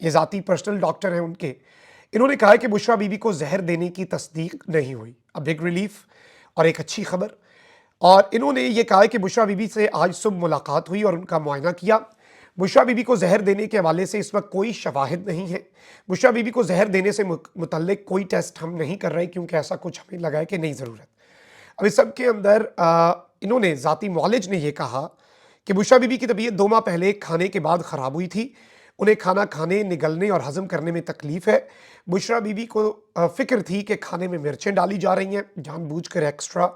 یہ ذاتی personal doctor ہیں ان کے، انہوں نے کہا کہ بشریٰ بی بی کو زہر دینے کی تصدیق نہیں ہوئی. اب بگ ریلیف اور ایک اچھی خبر. اور انہوں نے یہ کہا کہ بشریٰ بی بی سے آج صبح ملاقات ہوئی اور ان کا معائنہ کیا. بشریٰ بی بی کو زہر دینے کے حوالے سے اس وقت کوئی شواہد نہیں ہے. بشریٰ بی بی کو زہر دینے سے متعلق کوئی ٹیسٹ ہم نہیں کر رہے کیونکہ ایسا کچھ ہمیں لگا ہے کہ نہیں ضرورت. اب اس سب کے اندر انہوں نے ذاتی معالج نے یہ کہا کہ بشریٰ بی بی کی طبیعت 2 ماہ پہلے کھانے کے بعد خراب ہوئی تھی. انہیں کھانا کھانے، نگلنے اور ہضم کرنے میں تکلیف ہے. بشریٰ بی بی کو فکر تھی کہ کھانے میں مرچیں ڈالی جا رہی ہیں جان بوجھ کر ایکسٹرا.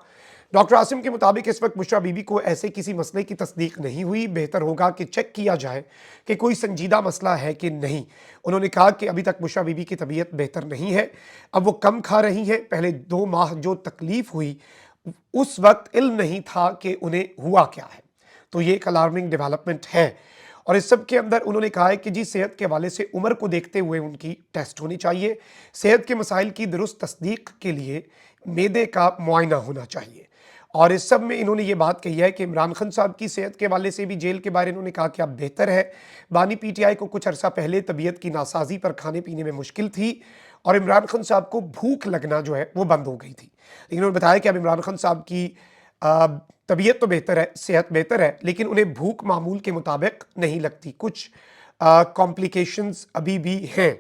ڈاکٹر عاصم کے مطابق اس وقت بشریٰ بی بی کو ایسے کسی مسئلے کی تصدیق نہیں ہوئی. بہتر ہوگا کہ چیک کیا جائے کہ کوئی سنجیدہ مسئلہ ہے کہ نہیں. انہوں نے کہا کہ ابھی تک بشریٰ بی بی کی طبیعت بہتر نہیں ہے. اب وہ کم کھا رہی ہیں. پہلے 2 ماہ جو تکلیف ہوئی اس وقت علم نہیں تھا کہ انہیں ہوا کیا ہے. تو یہ ایک الارمنگ ڈیولپمنٹ ہے. اور اس سب کے اندر انہوں نے کہا ہے کہ جی صحت کے حوالے سے عمر کو دیکھتے ہوئے ان کی ٹیسٹ ہونی چاہیے. صحت کے مسائل کی درست تصدیق کے لیے معدے کا معائنہ ہونا چاہیے. اور اس سب میں انہوں نے یہ بات کہی ہے کہ عمران خان صاحب کی صحت کے حوالے سے بھی جیل کے بارے انہوں نے کہا کہ اب بہتر ہے. بانی پی ٹی آئی کو کچھ عرصہ پہلے طبیعت کی ناسازی پر کھانے پینے میں مشکل تھی اور عمران خان صاحب کو بھوک لگنا جو ہے وہ بند ہو گئی تھی. لیکن انہوں نے بتایا کہ اب عمران خان صاحب کی طبیعت تو بہتر ہے، صحت بہتر ہے، لیکن انہیں بھوک معمول کے مطابق نہیں لگتی. کچھ کمپلیکیشنز ابھی بھی ہیں.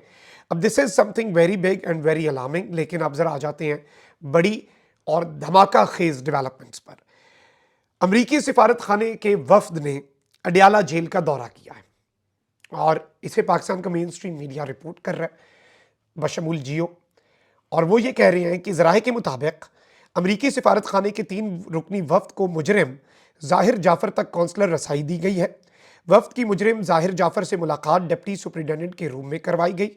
اب this is something very big and very alarming. لیکن اب ذرا آ جاتے ہیں بڑی اور دھماکہ خیز ڈیولپمنٹس پر. امریکی سفارت خانے کے وفد نے اڈیالہ جیل کا دورہ کیا ہے اور اسے پاکستان کا مین سٹریم میڈیا رپورٹ کر رہا ہے بشمول جیو. اور وہ یہ کہہ رہے ہیں کہ ذرائع کے مطابق امریکی سفارت خانے کے 3 رکنی وفد کو مجرم ظاہر جعفر تک کونسلر رسائی دی گئی ہے. وفد کی مجرم ظاہر جعفر سے ملاقات ڈپٹی سپرنٹینڈنٹ کے روم میں کروائی گئی.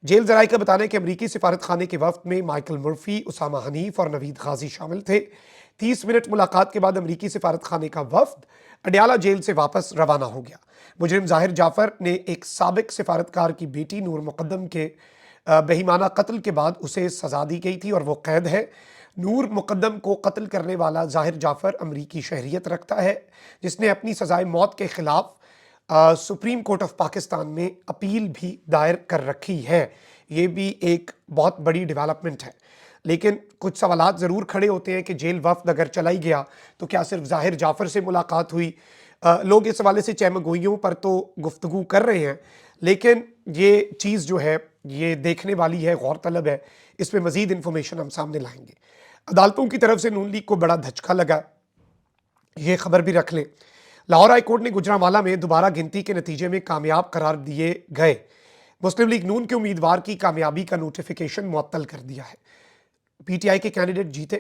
جیل ذرائع کا بتانا ہے کہ امریکی سفارت خانے کے وفد میں مائیکل مرفی، اسامہ حنیف اور نوید غازی شامل تھے. 30 منٹ ملاقات کے بعد امریکی سفارت خانے کا وفد اڈیالہ جیل سے واپس روانہ ہو گیا. مجرم ظاہر جعفر نے ایک سابق سفارتکار کی بیٹی نور مقدم کے بہیمانہ قتل کے بعد اسے سزا دی گئی تھی اور وہ قید ہے. نور مقدم کو قتل کرنے والا ظاہر جعفر امریکی شہریت رکھتا ہے جس نے اپنی سزائے موت کے خلاف سپریم کورٹ آف پاکستان میں اپیل بھی دائر کر رکھی ہے. یہ بھی ایک بہت بڑی ڈیولپمنٹ ہے. لیکن کچھ سوالات ضرور کھڑے ہوتے ہیں کہ جیل وفد اگر چلا ہی گیا تو کیا صرف ظاہر جعفر سے ملاقات ہوئی؟ لوگ اس حوالے سے چہمگوئیوں پر تو گفتگو کر رہے ہیں، لیکن یہ چیز جو ہے یہ دیکھنے والی ہے، غور طلب ہے. اس پہ مزید انفارمیشن ہم سامنے لائیں گے. عدالتوں کی طرف سے نون لیگ کو بڑا دھچکا لگا، یہ خبر بھی رکھ لیں. لاہور ہائی کورٹ نے گجرانوالہ میں دوبارہ گنتی کے نتیجے میں کامیاب قرار دیے گئے مسلم لیگ نون کے امیدوار کی کامیابی کا نوٹیفیکیشن معطل کر دیا ہے. پی ٹی آئی کے کینڈیڈیٹ جیتے،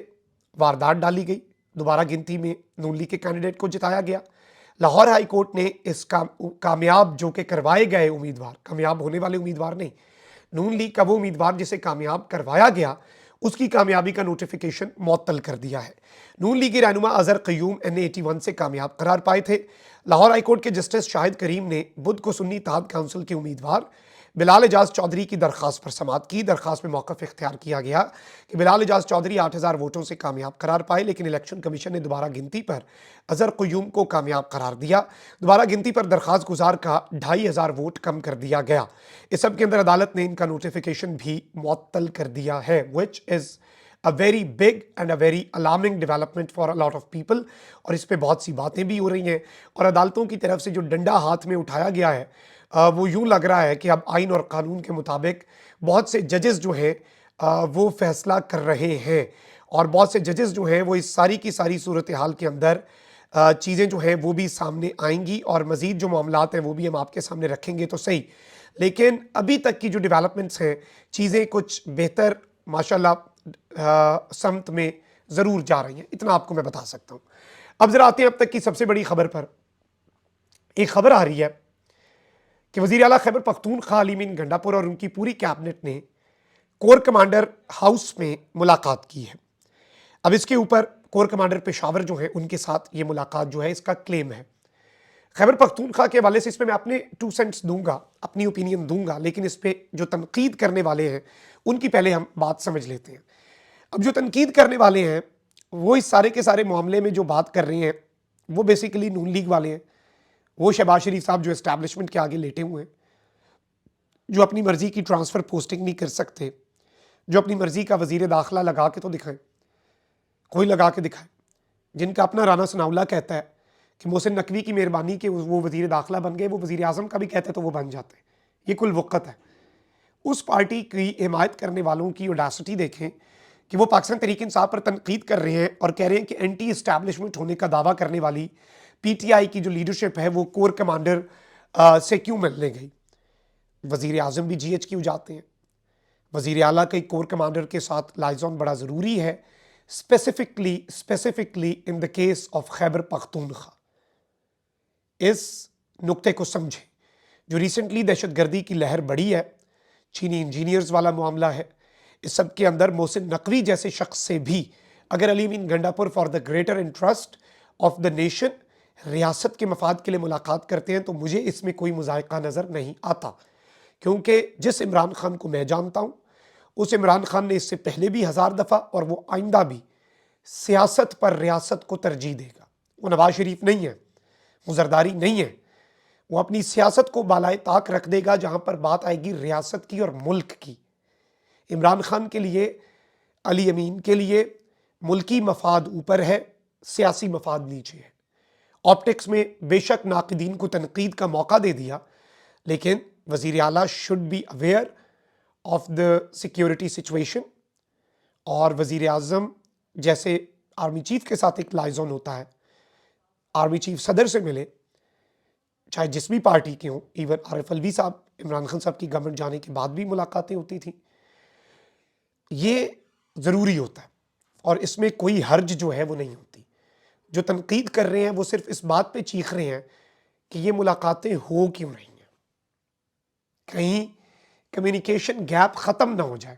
واردات ڈالی گئی، دوبارہ گنتی میں نون لیگ کے کینڈیڈیٹ کو جتایا گیا. لاہور ہائی کورٹ نے اس کامیاب جو کہ کروائے گئے امیدوار، کامیاب ہونے والے امیدوار نہیں، نون لیگ کا وہ امیدوار جسے کامیاب کروایا گیا اس کی کامیابی کا نوٹیفیکیشن معطل کر دیا ہے. نون لیگی رہنما اظہر قیوم NA81 سے کامیاب قرار پائے تھے. لاہور ہائی کورٹ کے جسٹس شاہد کریم نے بدھ کو سنی اتحاد کونسل کے امیدوار بلال اعجاز چودھری کی درخواست پر سماعت کی. درخواست میں موقف اختیار کیا گیا کہ بلال اعجاز چودھری 8000 ووٹوں سے کامیاب قرار پائے، لیکن الیکشن کمیشن نے دوبارہ گنتی پر اظہر قیوم کو کامیاب قرار دیا. دوبارہ گنتی پر درخواست گزار کا 2500 ووٹ کم کر دیا گیا. اس سب کے اندر عدالت نے ان کا نوٹیفیکیشن بھی معطل کر دیا ہے which is a very big and a very alarming development for a lot of people. اور اس پہ بہت سی باتیں بھی ہو رہی ہیں اور عدالتوں کی طرف سے جو ڈنڈا ہاتھ میں اٹھایا گیا ہے وہ یوں لگ رہا ہے کہ اب آئین اور قانون کے مطابق بہت سے ججز جو ہیں وہ فیصلہ کر رہے ہیں اور بہت سے ججز جو ہیں وہ اس ساری کی ساری صورتحال کے اندر چیزیں جو ہیں وہ بھی سامنے آئیں گی اور مزید جو معاملات ہیں وہ بھی ہم آپ کے سامنے رکھیں گے تو صحیح. لیکن ابھی تک کی جو ڈیولپمنٹس ہیں چیزیں کچھ بہتر ماشاءاللہ سمت میں ضرور جا رہی ہیں، اتنا آپ کو میں بتا سکتا ہوں. اب ذرا آتے ہیں اب تک کی سب سے بڑی خبر پر. ایک خبر آ رہی ہے کہ وزیر اعلیٰ خیبر پختونخوا علی مین گنڈاپور اور ان کی پوری کیبنٹ نے کور کمانڈر ہاؤس میں ملاقات کی ہے. اب اس کے اوپر کور کمانڈر پشاور جو ہیں ان کے ساتھ یہ ملاقات جو ہے اس کا کلیم ہے. خیبر پختونخوا کے حوالے سے اس پہ میں اپنے 2 سینٹس دوں گا، اپنی اوپینین دوں گا، لیکن اس پہ جو تنقید کرنے والے ہیں ان کی پہلے ہم بات سمجھ لیتے ہیں. اب جو تنقید کرنے والے ہیں وہ اس سارے کے سارے معاملے میں جو بات کر رہے ہیں وہ بیسیکلی نون لیگ والے ہیں. وہ شہباز شریف صاحب جو اسٹیبلشمنٹ کے آگے لیٹے ہوئے ہیں، جو اپنی مرضی کی ٹرانسفر پوسٹنگ نہیں کر سکتے، جو اپنی مرضی کا وزیر داخلہ لگا کے تو دکھائیں، کوئی لگا کے دکھائے، جن کا اپنا رانا ثناءاللہ کہتا ہے کہ محسن نقوی کی مہربانی کہ وہ وزیر داخلہ بن گئے، وہ وزیر اعظم کا بھی کہتے ہیں تو وہ بن جاتے ہیں، یہ کل وقت ہے۔ اس پارٹی کی حمایت کرنے والوں کی اوڈاسٹی دیکھیں کہ وہ پاکستان تحریک انصاف پر تنقید کر رہے ہیں اور کہہ رہے ہیں کہ اینٹی اسٹیبلشمنٹ ہونے کا دعویٰ کرنے والی پی ٹی آئی کی جو لیڈرشپ ہے وہ کور کمانڈر سے کیوں ملنے گئی۔ وزیر اعظم بھی جی ایچ کیو جاتے ہیں، وزیر اعلیٰ کے کور کمانڈر کے ساتھ لائزون بڑا ضروری ہے، specifically in the case of Khyber Pakhtunkhwa. اس نقطے کو سمجھیں۔ جو ریسنٹلی دہشت گردی کی لہر بڑھی ہے، چینی انجینئرز والا معاملہ ہے، اس سب کے اندر محسن نقوی جیسے شخص سے بھی اگر Ali Amin Gandapur for the greater interest of the nation ریاست کے مفاد کے لیے ملاقات کرتے ہیں تو مجھے اس میں کوئی مذائقہ نظر نہیں آتا، کیونکہ جس عمران خان کو میں جانتا ہوں اس عمران خان نے اس سے پہلے بھی 1000 دفعہ اور وہ آئندہ بھی سیاست پر ریاست کو ترجیح دے گا۔ وہ نواز شریف نہیں ہے، وہ زرداری نہیں ہے، وہ اپنی سیاست کو بالائے طاق رکھ دے گا جہاں پر بات آئے گی ریاست کی اور ملک کی۔ عمران خان کے لیے، علی امین کے لیے ملکی مفاد اوپر ہے، سیاسی مفاد نیچے ہے۔ آپٹکس میں بے شک ناقدین کو تنقید کا موقع دے دیا، لیکن وزیر اعلیٰ should be aware of the security situation, اور وزیر اعظم جیسے آرمی چیف کے ساتھ ایک لائزون ہوتا ہے، آرمی چیف صدر سے ملے، چاہے جس بھی پارٹی کے ہوں، ایون عارف الوی صاحب عمران خان صاحب کی گورنمنٹ جانے کے بعد بھی ملاقاتیں ہوتی تھیں، یہ ضروری ہوتا ہے اور اس میں کوئی حرج جو ہے وہ نہیں ہوتی۔ جو تنقید کر رہے ہیں وہ صرف اس بات پہ چیخ رہے ہیں کہ یہ ملاقاتیں ہو کیوں رہی ہیں، کہیں کمیونیکیشن گیپ ختم نہ ہو جائے،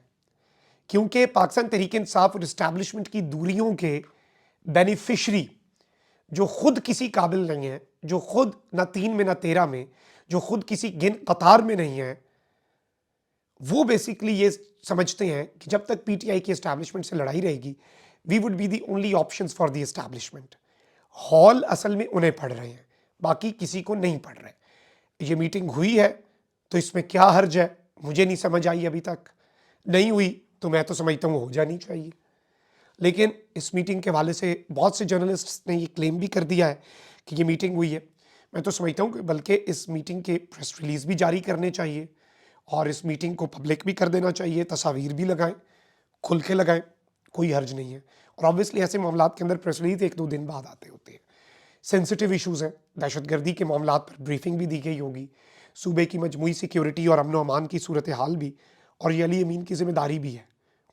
کیونکہ پاکستان تحریک انصاف اور اسٹیبلشمنٹ کی دوریوں کے بینیفیشری جو خود کسی قابل نہیں ہیں، جو خود نہ 3 میں نہ 13 میں، جو خود کسی گن قطار میں نہیں ہیں، وہ بیسیکلی یہ سمجھتے ہیں کہ جب تک پی ٹی آئی کی اسٹیبلشمنٹ سے لڑائی رہے گی we would be the only options for the establishment. ہال اصل میں انہیں پڑھ رہے ہیں، باقی کسی کو نہیں پڑھ رہے۔ یہ میٹنگ ہوئی ہے تو اس میں کیا حرج ہے، مجھے نہیں سمجھ آئی ابھی تک، نہیں ہوئی تو میں تو سمجھتا ہوں ہو جانی چاہیے۔ لیکن اس میٹنگ کے حوالے سے بہت سے جرنلسٹ نے یہ کلیم بھی کر دیا ہے کہ یہ میٹنگ ہوئی ہے۔ میں تو سمجھتا ہوں کہ بلکہ اس میٹنگ کے پریس ریلیز بھی جاری کرنے چاہیے اور اس میٹنگ کو پبلک بھی کر دینا چاہیے، تصاویر بھی لگائیں، کھل کے لگائیں، کوئی حرج نہیں ہے۔ اور آبویسلی ایسے معاملات کے اندر پریس ریلیز 1-2 دن بعد آتے ہوتے ہیں۔ سینسٹیو ایشوز ہیں، دہشت گردی کے معاملات پر بریفنگ بھی دی گئی ہوگی، صوبے کی مجموعی سیکیورٹی اور امن و امان کی صورتحال بھی، اور یہ علی امین کی ذمہ داری بھی ہے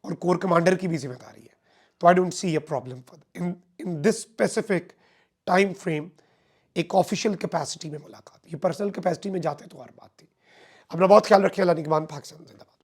اور کور کمانڈر کی بھی ذمہ داری ہے۔ تو I don't see a problem in this specific time frame ایک آفیشیل کیپیسٹی میں ملاقات۔ یہ پرسنل کیپیسٹی میں جاتے تو اور بات تھی۔ اپنا بہت خیال رکھیں، اللہ نگہبان، پاکستان زندہ باد۔